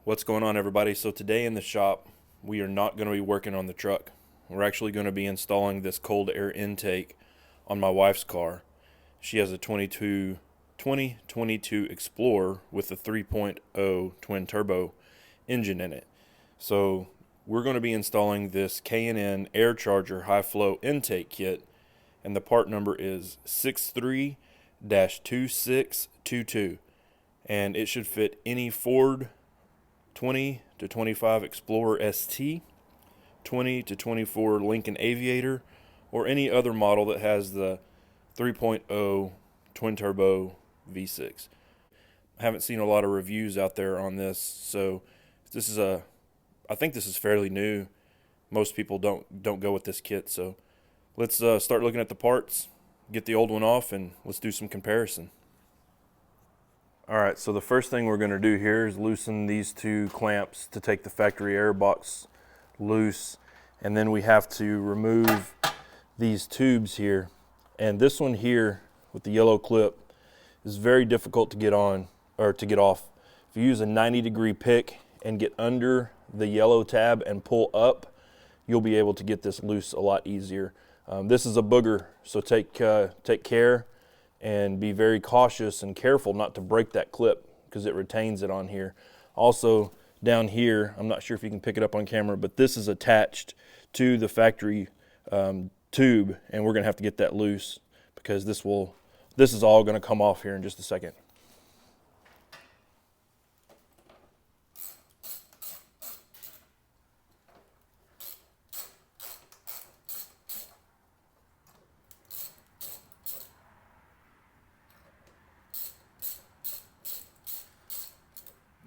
What's going on, everybody? So today in the shop, we are not going to be working on the truck. We're actually going to be installing this cold air intake on my wife's car. She has a 2022 Explorer with a 3.0 twin turbo engine in it. So we're going to be installing this K&N air charger high flow intake kit, and the part number is 63-2622, and it should fit any Ford 20 to 25 Explorer ST, 20 to 24 Lincoln Aviator, or any other model that has the 3.0 twin turbo V6. I haven't seen a lot of reviews out there on this, so I think this is fairly new. Most people don't go with this kit, so let's start looking at the parts, get the old one off, and let's do some comparison. Alright, so the first thing we're going to do here is loosen these two clamps to take the factory air box loose, and then we have to remove these tubes here. And this one here with the yellow clip is very difficult to get on, or to get off. If you use a 90-degree pick and get under the yellow tab and pull up, you'll be able to get this loose a lot easier. This is a booger, so take care and be very cautious and careful not to break that clip because it retains it on here. Also down here, I'm not sure if you can pick it up on camera, but this is attached to the factory tube, and we're gonna have to get that loose because this is all gonna come off here in just a second.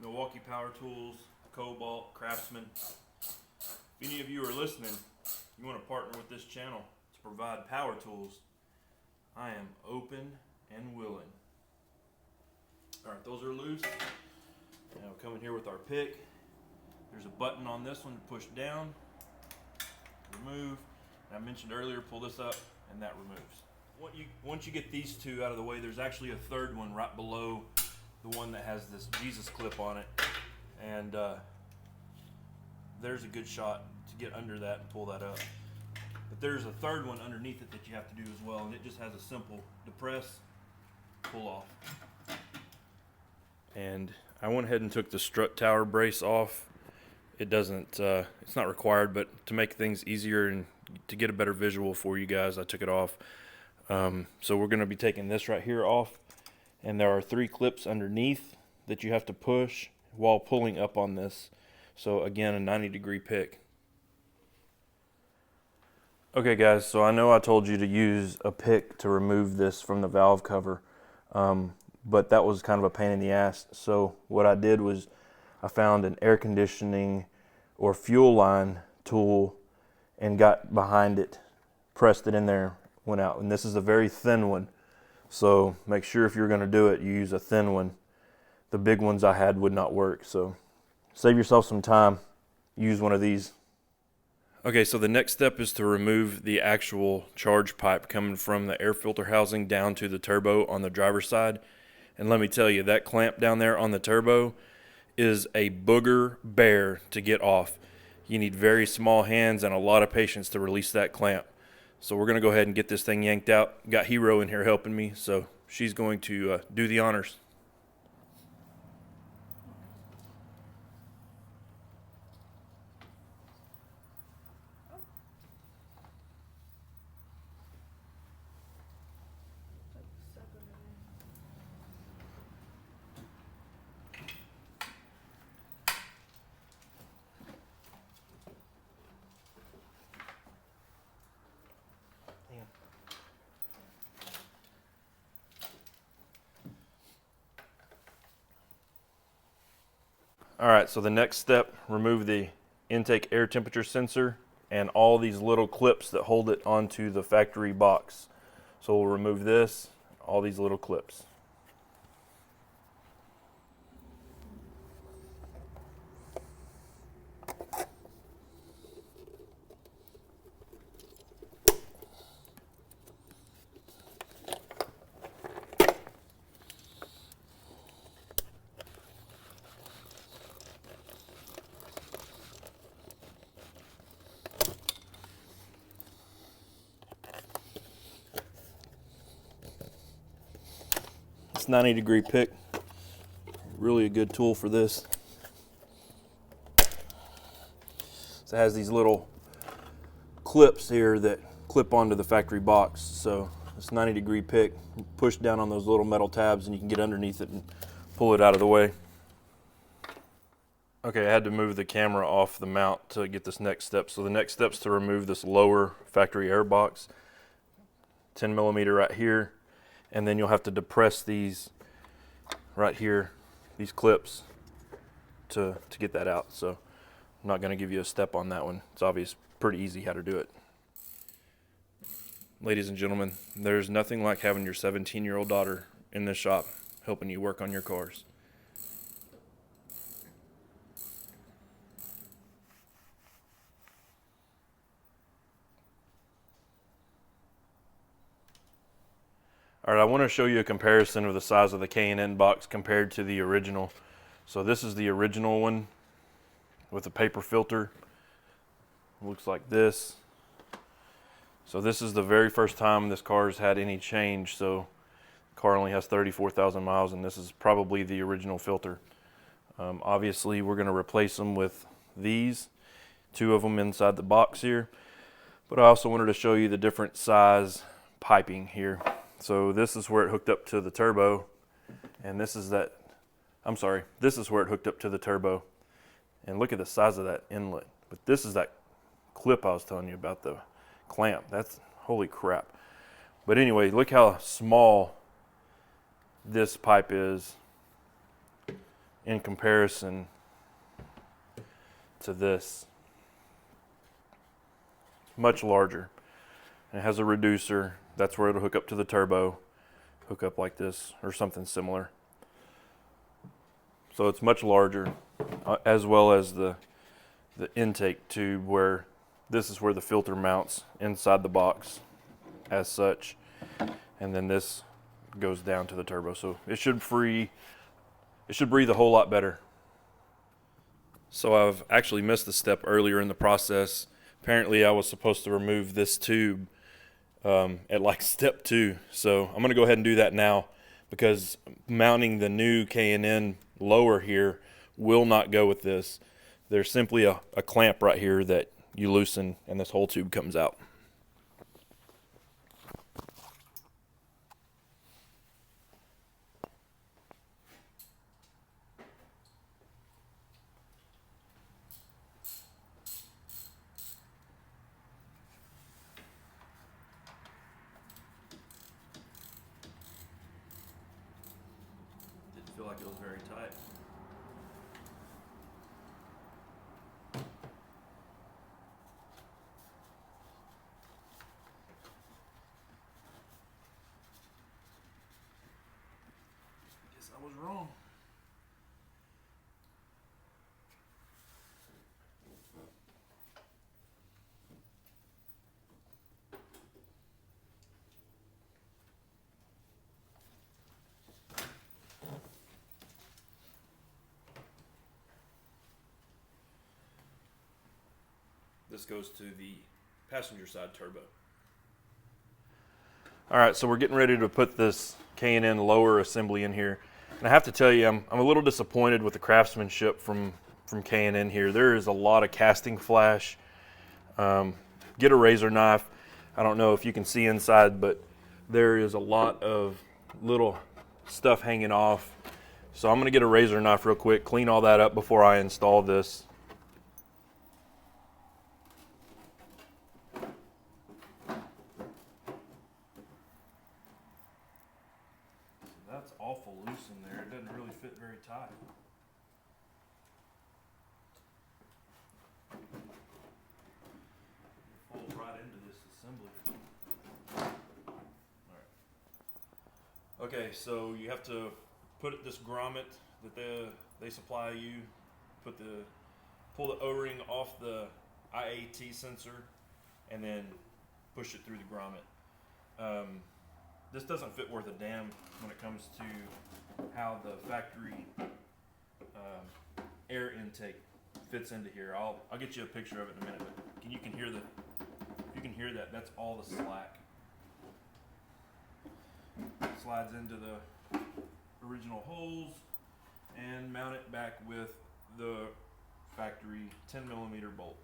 Milwaukee Power Tools, Cobalt, Craftsman. If any of you are listening, you want to partner with this channel to provide power tools, I am open and willing. Alright, those are loose. Now come in here with our pick. There's a button on this one to push down, remove. And I mentioned earlier, pull this up, and that removes. Once you get these two out of the way, there's actually a third one right below the one that has this Jesus clip on it, and there's a good shot to get under that and pull that up. But there's a third one underneath it that you have to do as well, and it just has a simple depress, pull off. And I went ahead and took the strut tower brace off. It doesn't, it's not required, but to make things easier and to get a better visual for you guys, I took it off. So we're going to be taking this right here off. And there are 3 clips underneath that you have to push while pulling up on this. So again, a 90-degree pick. Okay guys, so I know I told you to use a pick to remove this from the valve cover, but that was kind of a pain in the ass. So what I did was I found an air conditioning or fuel line tool and got behind it, pressed it in there, went out. And this is a very thin one. So make sure if you're going to do it, you use a thin one. The big ones I had would not work, so save yourself some time. Use one of these. Okay, so the next step is to remove the actual charge pipe coming from the air filter housing down to the turbo on the driver's side. And let me tell you, that clamp down there on the turbo is a booger bear to get off. You need very small hands and a lot of patience to release that clamp. So we're going to go ahead and get this thing yanked out. Got Hero in here helping me, so she's going to do the honors. Alright, so the next step, remove the intake air temperature sensor and all these little clips that hold it onto the factory box. So we'll remove this, all these little clips. nice 90-degree pick. Really a good tool for this. So it has these little clips here that clip onto the factory box. So this 90-degree pick, push down on those little metal tabs and you can get underneath it and pull it out of the way. Okay, I had to move the camera off the mount to get this next step. So the next step is to remove this lower factory air box, 10 millimeter right here, and then you'll have to depress these right here, these clips, to get that out. So I'm not going to give you a step on that one. It's obvious, pretty easy how to do it. Ladies and gentlemen, there's nothing like having your 17-year-old daughter in this shop helping you work on your cars. All right, I want to show you a comparison of the size of the K&N box compared to the original. So this is the original one with a paper filter. Looks like this. So this is the very first time this car has had any change. So the car only has 34,000 miles, and this is probably the original filter. Obviously, we're going to replace them with these, 2 of them inside the box here. But I also wanted to show you the different size piping here. So this is where it hooked up to the turbo, and this is that, this is where it hooked up to the turbo. And look at the size of that inlet. But this is that clip I was telling you about, the clamp. That's, holy crap. But anyway, look how small this pipe is in comparison to this. Much larger. And it has a reducer. That's where it'll hook up to the turbo, hook up like this or something similar. So it's much larger, as well as the intake tube, where this is where the filter mounts inside the box as such, and then this goes down to the turbo. So it should breathe a whole lot better. So I've actually missed a step earlier in the process. Apparently I was supposed to remove this tube at like step 2. So I'm going to go ahead and do that now, because mounting the new K&N lower here will not go with this. There's simply a clamp right here that you loosen and this whole tube comes out. Didn't feel like it was very tight. Guess I was wrong. This goes to the passenger side turbo. All right, so we're getting ready to put this K&N lower assembly in here. And I have to tell you, I'm a little disappointed with the craftsmanship from K&N here. There is a lot of casting flash. Get a razor knife. I don't know if you can see inside, but there is a lot of little stuff hanging off. So I'm gonna get a razor knife real quick, clean all that up before I install this. That's awful loose in there. It doesn't really fit very tight. Fold right into this assembly. All right. Okay, so you have to put this grommet that they supply you. Pull the O-ring off the IAT sensor, and then push it through the grommet. This doesn't fit worth a damn when it comes to how the factory air intake fits into here. I'll get you a picture of it in a minute. But you can hear that. That's all the slack. It slides into original holes and mount it back with the factory 10mm bolt.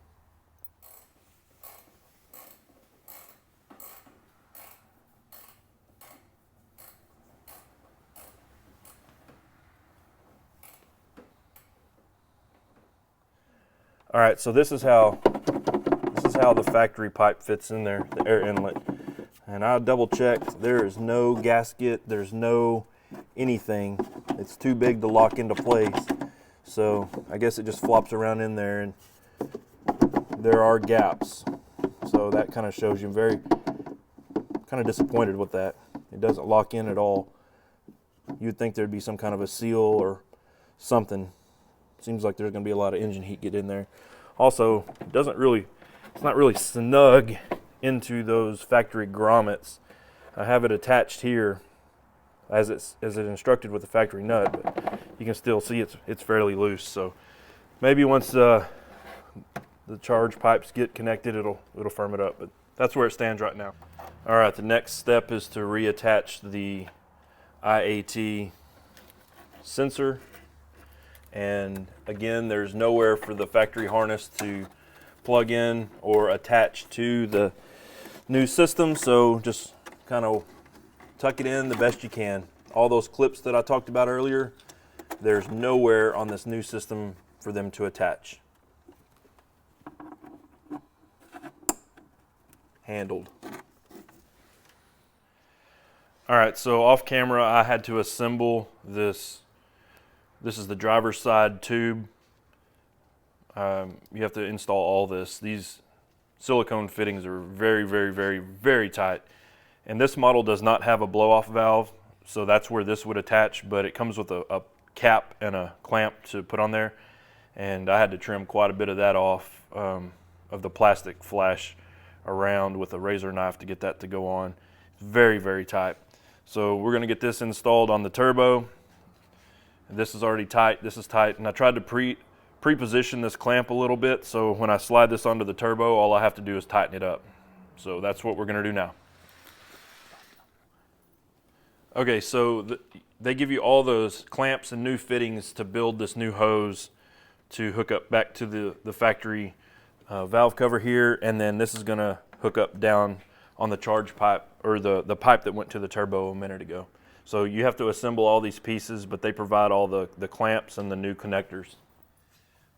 All right, so this is how the factory pipe fits in there, the air inlet. And I double checked, there is no gasket, there's no anything. It's too big to lock into place. So I guess it just flops around in there, and there are gaps. So that kind of shows you. I'm very kind of disappointed with that. It doesn't lock in at all. You'd think there'd be some kind of a seal or something. Seems like there's going to be a lot of engine heat get in there. Also, it's not really snug into those factory grommets. I have it attached here as it's instructed with the factory nut, but you can still see it's fairly loose. So maybe once the charge pipes get connected, it'll firm it up. But that's where it stands right now. All right, the next step is to reattach the IAT sensor. And again, there's nowhere for the factory harness to plug in or attach to the new system, so just kind of tuck it in the best you can. All those clips that I talked about earlier, there's nowhere on this new system for them to attach. Handled. All right, so off camera I had to assemble this. This is the driver's side tube. You have to install all this. These silicone fittings are very, very, very, very tight. And this model does not have a blow-off valve, so that's where this would attach, but it comes with a cap and a clamp to put on there. And I had to trim quite a bit of that off of the plastic flash around with a razor knife to get that to go on. Very, very tight. So we're gonna get this installed on the turbo. This is already tight, this is tight, and I tried to pre-position this clamp a little bit, so when I slide this onto the turbo, all I have to do is tighten it up. So that's what we're gonna do now. Okay, so they give you all those clamps and new fittings to build this new hose to hook up back to the factory valve cover here, and then this is gonna hook up down on the charge pipe, or the pipe that went to the turbo a minute ago. So you have to assemble all these pieces, but they provide all the clamps and the new connectors.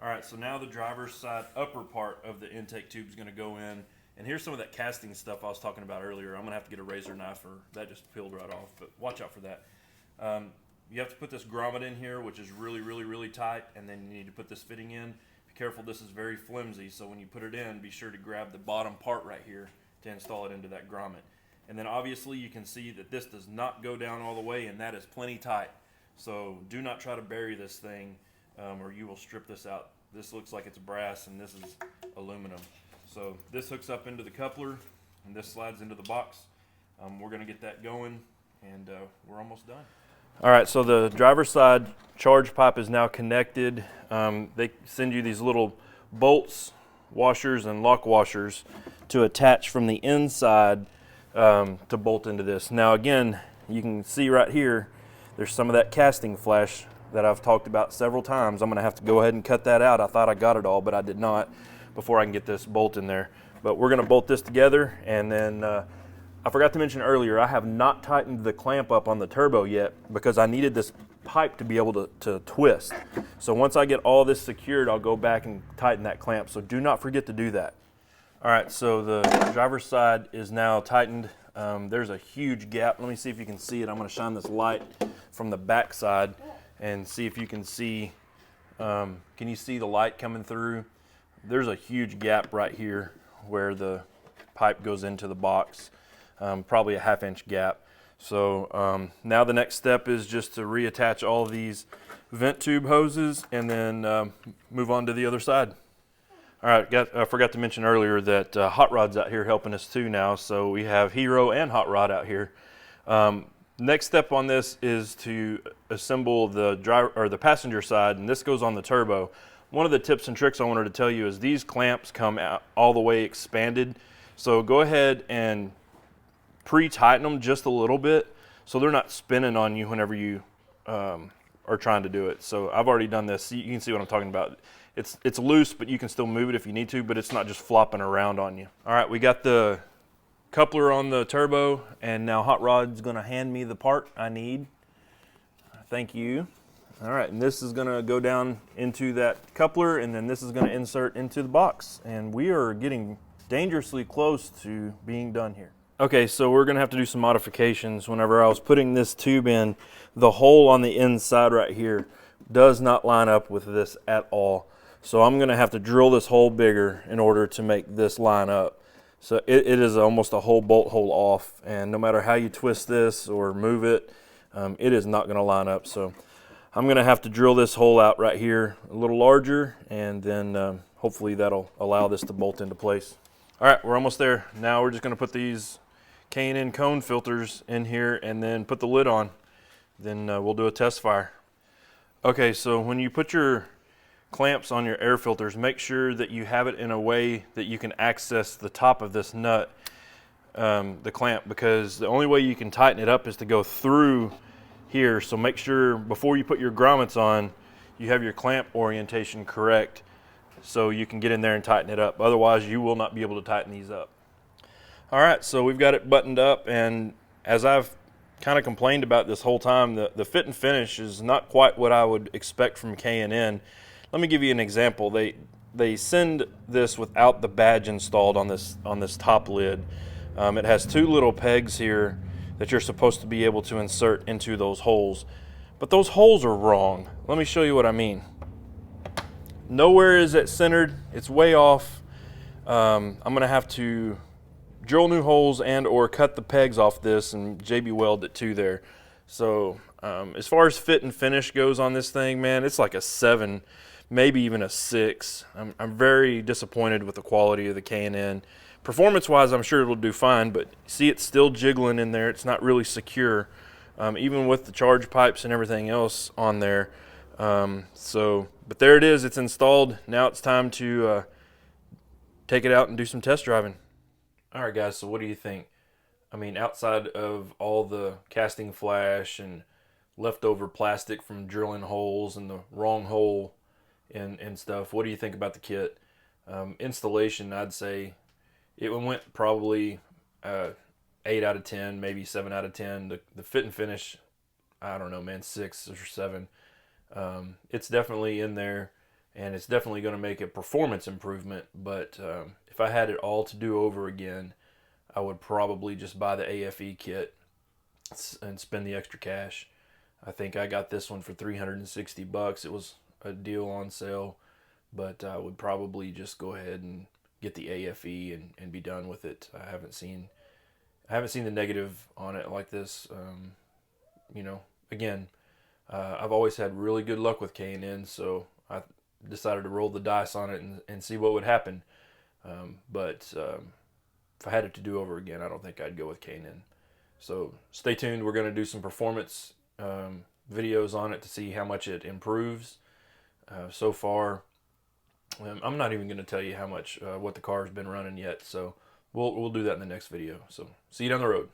All right, so now the driver's side upper part of the intake tube is going to go in. And here's some of that casting stuff I was talking about earlier. I'm going to have to get a razor knife, or that just peeled right off, but watch out for that. You have to put this grommet in here, which is really, really, really tight, and then you need to put this fitting in. Be careful, this is very flimsy, so when you put it in, be sure to grab the bottom part right here to install it into that grommet. And then obviously you can see that this does not go down all the way, and that is plenty tight. So do not try to bury this thing or you will strip this out. This looks like it's brass and this is aluminum. So this hooks up into the coupler and this slides into the box. We're going to get that going, and we're almost done. All right, so the driver's side charge pipe is now connected. They send you these little bolts, washers, and lock washers to attach from the inside to bolt into this. Now again, you can see right here, there's some of that casting flash that I've talked about several times. I'm gonna have to go ahead and cut that out. I thought I got it all, but I did not, before I can get this bolt in there. But we're gonna bolt this together, and then I forgot to mention earlier, I have not tightened the clamp up on the turbo yet because I needed this pipe to be able to twist. So once I get all this secured, I'll go back and tighten that clamp. So do not forget to do that. All right, so the driver's side is now tightened. There's a huge gap. Let me see if you can see it. I'm gonna shine this light from the back side and see if you can see, can you see the light coming through? There's a huge gap right here where the pipe goes into the box, probably a 1/2 inch gap. So now the next step is just to reattach all of these vent tube hoses and then move on to the other side. All right, I forgot to mention earlier that Hot Rod's out here helping us too now. So we have Hero and Hot Rod out here. Next step on this is to assemble the driver or the passenger side, and this goes on the turbo. One of the tips and tricks I wanted to tell you is these clamps come out all the way expanded. So go ahead and pre-tighten them just a little bit so they're not spinning on you whenever you are trying to do it. So I've already done this. You can see what I'm talking about. It's loose, but you can still move it if you need to, but it's not just flopping around on you. All right, we got the coupler on the turbo, and now Hot Rod's gonna hand me the part I need. Thank you. All right, and this is gonna go down into that coupler, and then this is gonna insert into the box. And we are getting dangerously close to being done here. Okay, so we're gonna have to do some modifications. Whenever I was putting this tube in, the hole on the inside right here does not line up with this at all. So I'm gonna have to drill this hole bigger in order to make this line up. So it is almost a whole bolt hole off, and no matter how you twist this or move it, it is not gonna line up. So I'm gonna have to drill this hole out right here a little larger, and then hopefully that'll allow this to bolt into place. All right, we're almost there. Now we're just gonna put these K&N cone filters in here and then put the lid on. Then we'll do a test fire. Okay, so when you put your clamps on your air filters, make sure that you have it in a way that you can access the top of this nut, the clamp, because the only way you can tighten it up is to go through here. So make sure before you put your grommets on, you have your clamp orientation correct so you can get in there and tighten it up. Otherwise, you will not be able to tighten these up. All right, so we've got it buttoned up, and as I've kind of complained about this whole time, the fit and finish is not quite what I would expect from K&N. Let me give you an example. They send this without the badge installed on this top lid. It has two little pegs here that you're supposed to be able to insert into those holes, but those holes are wrong. Let me show you what I mean. Nowhere is it centered. It's way off. I'm gonna have to drill new holes and or cut the pegs off this and JB weld it to there. So as far as fit and finish goes on this thing, man, it's like a 7, maybe even a 6. I'm very disappointed with the quality of the K&N. Performance wise, I'm sure it'll do fine, but see, it's still jiggling in there. It's not really secure, even with the charge pipes and everything else on there. But there it is, it's installed. Now it's time to take it out and do some test driving. All right, guys, so what do you think? I mean, outside of all the casting flash and leftover plastic from drilling holes and the wrong hole and stuff, what do you think about the kit? Installation, I'd say it went probably 8 out of 10, maybe 7 out of 10. The fit and finish, I don't know, man, 6 or 7. It's definitely in there, and it's definitely going to make a performance improvement, but if I had it all to do over again, I would probably just buy the AFE kit and spend the extra cash. I think I got this one for $360. It was a deal on sale, but I would probably just go ahead and get the AFE and be done with it. I haven't seen the negative on it like this. Again, I've always had really good luck with K&N, so I decided to roll the dice on it and see what would happen. But if I had it to do over again, I don't think I'd go with K&N. So stay tuned. We're going to do some performance videos on it to see how much it improves. So far, I'm not even going to tell you how much what the car has been running yet. So we'll do that in the next video. So see you down the road.